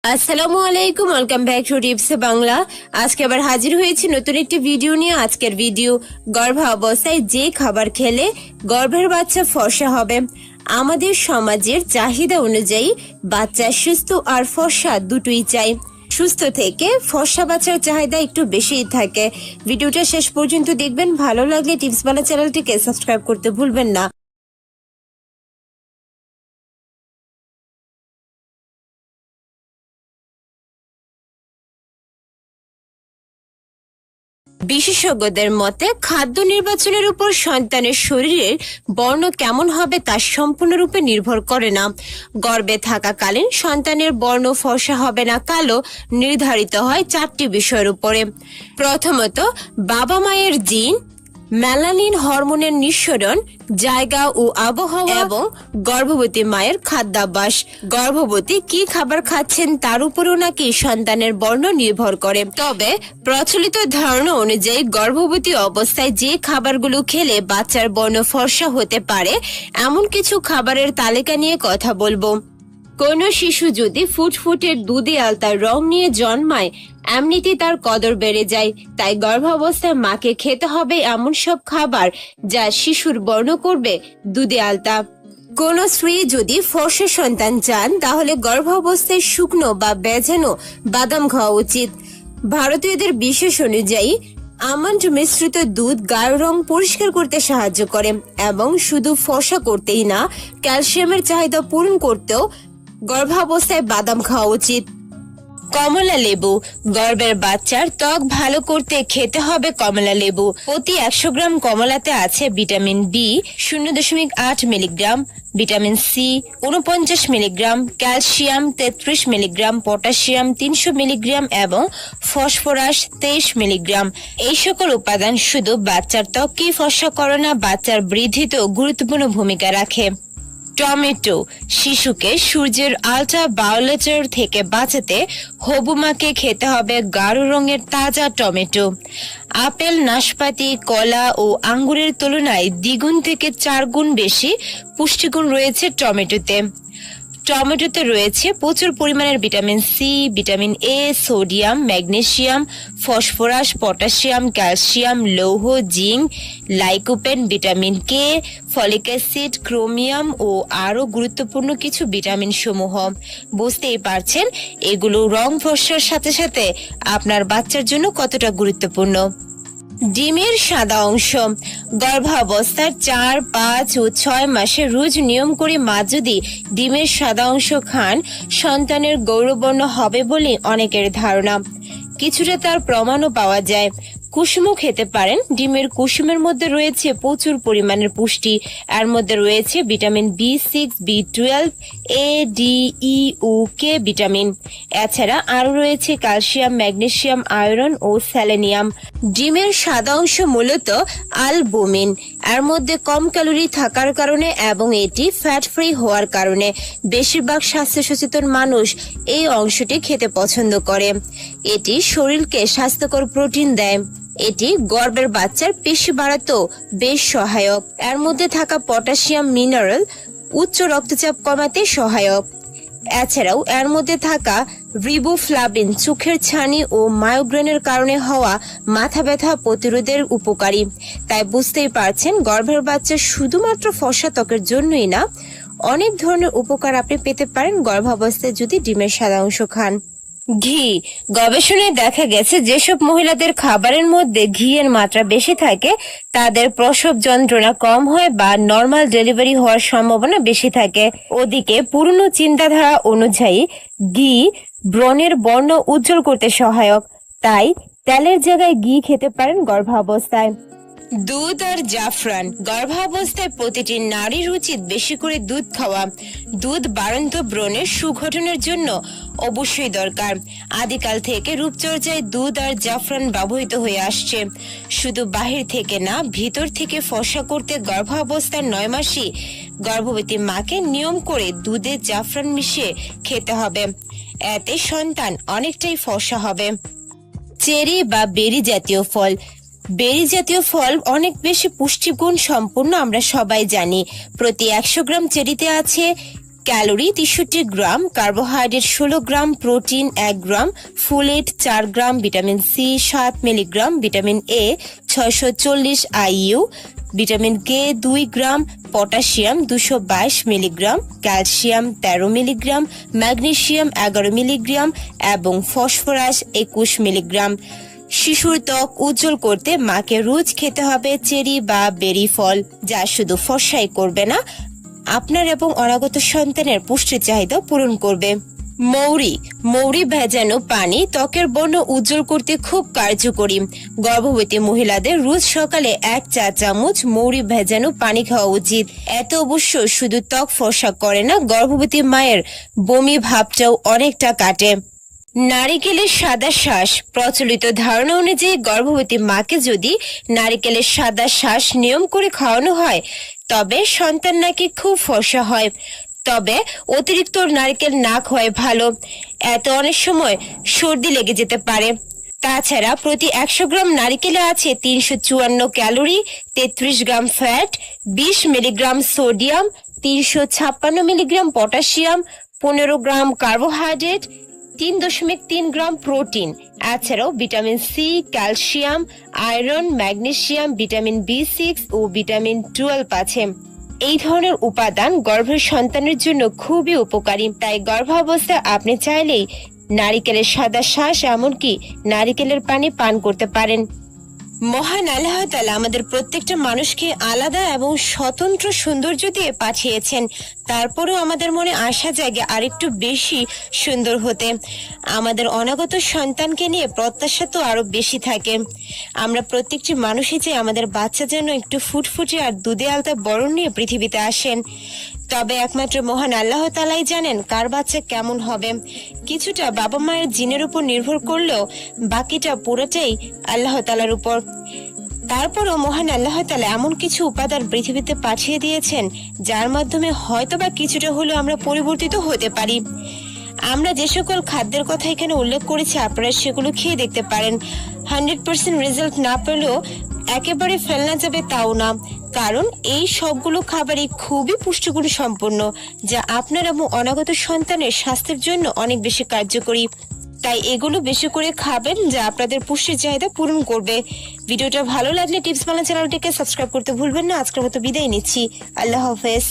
আসসালামু আলাইকুম, welcome back to tips Bangla. আজকে আবার হাজির হয়েছি নতুন একটি ভিডিও নিয়ে। আজকের ভিডিও গর্ভাবস্থায় যে খাবার খেলে গর্ভের বাচ্চা ফর্সা হবে। আমাদের সমাজের চাহিদা অনুযায়ী বাচ্চা সুস্থ আর ফর্সা দুটোই চাই। সুস্থ থেকে ফর্সা বাচ্চার চাহিদা একটু বেশিই থাকে। ভিডিওটা শেষ পর্যন্ত দেখবেন। ভালো লাগলে টিপস বাংলা চ্যানেলটিকে সাবস্ক্রাইব করতে ভুলবেন না। বিশেষজ্ঞদের মতে খাদ্য নির্বাচনের উপর সন্তানের শরীরের বর্ণ কেমন হবে তা সম্পূর্ণরূপে নির্ভর করে না। গর্ভে থাকাকালীন সন্তানের বর্ণ ফর্সা হবে না কালো নির্ধারিত হয় 4টি বিষয়ের উপরে। প্রথমত, বাবা মায়ের জিন, মেলানিন হরমোনের নিঃসরণ, জায়গা ও আবহাওয়া এবং গর্ভবতী মায়ের খাদ্যাভ্যাস। গর্ভবতী কি খাবার খাচ্ছেন তার উপরও নাকি সন্তানের বর্ণ নির্ভর করে। তবে প্রচলিত ধারণা অনুযায়ী গর্ভবতী অবস্থায় যে খাবারগুলো খেলে বাচ্চার বর্ণ ফর্সা হতে পারে এমন কিছু খাবারের তালিকা নিয়ে কথা বলবো। কোনো শিশু যদি ফুটফুটের দুধে আলতার রং নিয়ে জন্মায়, এমনিতেই তার কদর বেড়ে যায়। তাই গর্ভাবস্থায় মাকে খেতে হবে এমন সব খাবার যা শিশুর বর্ণ করবে দুধে আলতা। কোন স্ত্রী যদি ফর্সা সন্তান চান তাহলে গর্ভাবস্থায় শুকনো বা ভেজানো বাদাম খাওয়া উচিত। ভারতীয়দের বিশেষ অনুযায়ী আমন্ড মিশ্রিত দুধ গায়ের রং পরিষ্কার করতে সাহায্য করে এবং শুধু ফর্সা করতেই না, ক্যালসিয়ামের চাহিদা পূরণ করতেও গর্ভাবস্থায় বাদাম খাওয়া উচিত। কমলা লেবু। গর্ভের বাচ্চার ত্বক ভালো করতে খেতে হবে কমলা লেবু। প্রতি 100 গ্রাম কমলাতে আছে vitamin B 0.8 milligram, vitamin C 49 milligram, calcium 33 milligram, potassium 300 milligram এবং ফসফরাস 23 মিলিগ্রাম। এই সকল উপাদান শুধু বাচ্চার ত্বককেই ফর্সা করে না, বাচ্চার বৃদ্ধিতেও গুরুত্বপূর্ণ ভূমিকা রাখে। টমেটো। শিশুকে সূর্যের আলট্রা ভায়োলেটের থেকে বাঁচাতে হবু মাকে খেতে হবে গাঢ় রঙের তাজা টমেটো। আপেল, নাশপাতি, কলা ও আঙ্গুরের তুলনায় 2 থেকে 4 গুণ বেশি পুষ্টিগুণ রয়েছে টমেটোতে। টমেটোতে রয়েছে প্রচুর পরিমাণের vitamin C, vitamin A, sodium, magnesium, phosphorus, potassium, calcium, লৌহ, zinc, lycopene, vitamin K, folic acid, chromium ও আরো গুরুত্বপূর্ণ কিছু ভিটামিন সমূহ। বুঝতেই পারছেন এগুলো রং ফর্সার সাথে সাথে আপনার বাচ্চার জন্য কতটা গুরুত্বপূর্ণ। ডিমের সাদা অংশ। গর্ভাবস্থার 4, 5 ও 6 মাসে রোজ নিয়ম করে মা যদি ডিমের সাদা অংশ খান সন্তানের গৌরবর্ণ হবে বলে অনেকের ধারণা। কিছুটা তার প্রমাণও পাওয়া যায়। কুসুমও খেতে পারেন। ডিমের কুসুমের মধ্যে রয়েছে প্রচুর পরিমাণের পুষ্টি। এর মধ্যে রয়েছে vitamin B6, B12, A, D, E ও কে ভিটামিন। এছাড়া আরো রয়েছে ক্যালসিয়াম, ম্যাগনেসিয়াম, আয়রন ও সেলেনিয়াম। ডিমের সাদা অংশ মূলত অ্যালবুমিন। এর মধ্যে কম ক্যালোরি থাকার কারণে এবং এটি ফ্যাট ফ্রি হওয়ার কারণে বেশিরভাগ স্বাস্থ্য সচেতন মানুষ এই অংশটি খেতে পছন্দ করে। এটি শরীরকে স্বাস্থ্যকর প্রোটিন দেয়। এটি গর্ভের বাচ্চার পেশি বাড়াতেও বেশ সহায়ক। এর মধ্যে থাকা পটাশিয়াম মিনারেল উচ্চ রক্তচাপ কমাতে সহায়ক। এছাড়াও এর মধ্যে থাকা রিবোফ্লাভিন চোখের ছানি ও মাইগ্রেনের কারণে হওয়া মাথা ব্যথা প্রতিরোধের উপকারী। তাই বুঝতেই পারছেন গর্ভের বাচ্চা শুধুমাত্র ফর্সা ত্বকের জন্যই না, অনেক ধরনের উপকার আপনি পেতে পারেন গর্ভাবস্থায় যদি ডিমের সাদা অংশ খান। ঘি। গবেষণায় দেখা গেছে যেসব মহিলাদের খাবারের মধ্যে ঘিয়ের মাত্রা বেশি থাকে তাদের প্রসব যন্ত্রণা কম হয় বা নর্মাল ডেলিভারি হওয়ার সম্ভাবনা বেশি থাকে। ওদিকে পুরনো চিন্তাধারা অনুযায়ী ঘি ব্রণের বর্ণ উজ্জ্বল করতে সহায়ক। তাই তেলের জায়গায় ঘি খেতে পারেন গর্ভাবস্থায়। দুধ আর জাফরান। গর্ভাবস্থায় প্রতিটি নারীর উচিত বেশি করে দুধ খাওয়া। দুধ বাড়ন্ত ব্রণের সুগঠনের জন্য অবশ্যই দরকার। আদিকাল থেকে রূপচর্চায় দুধ আর জাফরান ব্যবহৃত হয়ে আসছে। শুধু বাহির থেকে না, ভিতর থেকে ফর্সা করতে গর্ভাবস্থার 9 মাসই গর্ভবতী মাকে নিয়ম করে দুধে জাফরান মিশিয়ে খেতে হবে। এতে সন্তান অনেকটাই ফর্সা হবে। চেরি বা বেরি জাতীয় ফল। বেরি জাতীয় ফল অনেক বেশি পুষ্টিগুণ সম্পন্ন আমরা সবাই জানি। প্রতি 100 গ্রাম চেরিতে আছে calorie 63 gram, carbohydrate 16 gram, protein 1 gram, folate 4 gram, vitamin C 7 milligram, vitamin A 640 IU, vitamin K 2 gram, potassium 222 milligram, calcium 13 milligram, magnesium 11 milligram এবং ফসফরাস 21 মিলিগ্রাম। শিশুর ত্বক উজ্জ্বল করতে মাকে রোজ খেতে হবে চেরি বা বেরি ফল, যা শুধু ফর্সাই করবে না, আপনার এবং অনাগত সন্তানের পুষ্টি চাহিদা পূরণ করবে। মৌরি ভেজানো পানি ত্বকের বর্ণ উজ্জ্বল করতে খুব কার্যকরী। গর্ভবতী মহিলাদের রোজ সকালে 1 চা চামচ মৌরি ভেজানো পানি খাওয়া উচিত। এত অবশ্য শুধু ত্বক ফর্সা করে না, গর্ভবতী মায়ের বমি ভাবটাও অনেকটা কাটে। নারিকেলের সাদা শ্বাস। প্রচলিত ধারণা অনুযায়ী গর্ভবতী মাকে যদি নারিকেলের সাদা শ্বাস নিয়ম করে খাওয়ানো হয় তবে সন্তান নাকি খুব ফর্সা হয়। তবে অতিরিক্ত নারকেল না খাওয়াই ভালো, এত অনেক সময় সর্দি লেগে যেতে পারে। তাছাড়া প্রতি 100 গ্রাম নারিকেলে আছে 354 calorie, 33 gram fat, 20 milligram sodium, 356 milligram potassium, 15 gram carbohydrate, 3.3 gram protein. এছাড়াও vitamin C, calcium, iron, magnesium, vitamin B6 ও ভিটামিন 12 আছে। এই ধরনের উপাদান গর্ভের সন্তানের জন্য খুবই উপকারী। তাই গর্ভাবস্থায় আপনি চাইলেই নারিকেলের সাদা শ্বাস এমনকি নারিকেলের পানি পান করতে পারেন। মহান আল্লাহ তাআলা আমাদের প্রত্যেকটা মানুষকে আলাদা এবং স্বতন্ত্র সৌন্দর্য দিয়ে পাঠিয়েছেন, তারপরেও আমাদের মনে আশা জাগে আরেকটু বেশি সুন্দর হতে। আমাদের অনাগত সন্তানকে নিয়ে প্রত্যাশা তো আরো বেশি থাকে। আমরা প্রত্যেকটি মানুষই চাই আমাদের বাচ্চা যেন একটু ফুটফুটে আর দুধে আলতা বরণ নিয়ে পৃথিবীতে আসেন। তবে একমাত্র মহান আল্লাহ তাআলাই জানেন কার বাচ্চা কেমন হবে। কিছুটা বাবা মায়ের জিনের উপর নির্ভর করলেও বাকিটা পুরোটাই আল্লাহ তাআলার উপর। তারপরও মহান আল্লাহ তাআলা এমন কিছু উপাদান পৃথিবীতে পাঠিয়ে দিয়েছেন যার মাধ্যমে হয়তোবা কিছুটা হলেও আমরা পরিবর্তিত হতে পারি। আমরা যে সকল খাদ্যের কথা এখানে উল্লেখ করেছি আপনারা সেগুলো খেয়ে দেখতে পারেন। 100% রেজাল্ট না পেলেও একেবারে ফেলনা যাবে তাও না, কারণ এই সবগুলো খাবারই খুবই পুষ্টিগুণ সম্পন্ন, যা আপনার এবং অনাগত সন্তানের স্বাস্থ্যের জন্য অনেক বেশি কার্যকরী। তাই এগুলো বেশি করে খাবেন, যা আপনাদের পুষ্টির চাহিদা পূরণ করবে। ভিডিওটা ভালো লাগলে টিপস বাংলা চ্যানেলটিকে সাবস্ক্রাইব করতে ভুলবেন না। আজকের মতো বিদায় নিচ্ছি। আল্লাহ হাফেজ।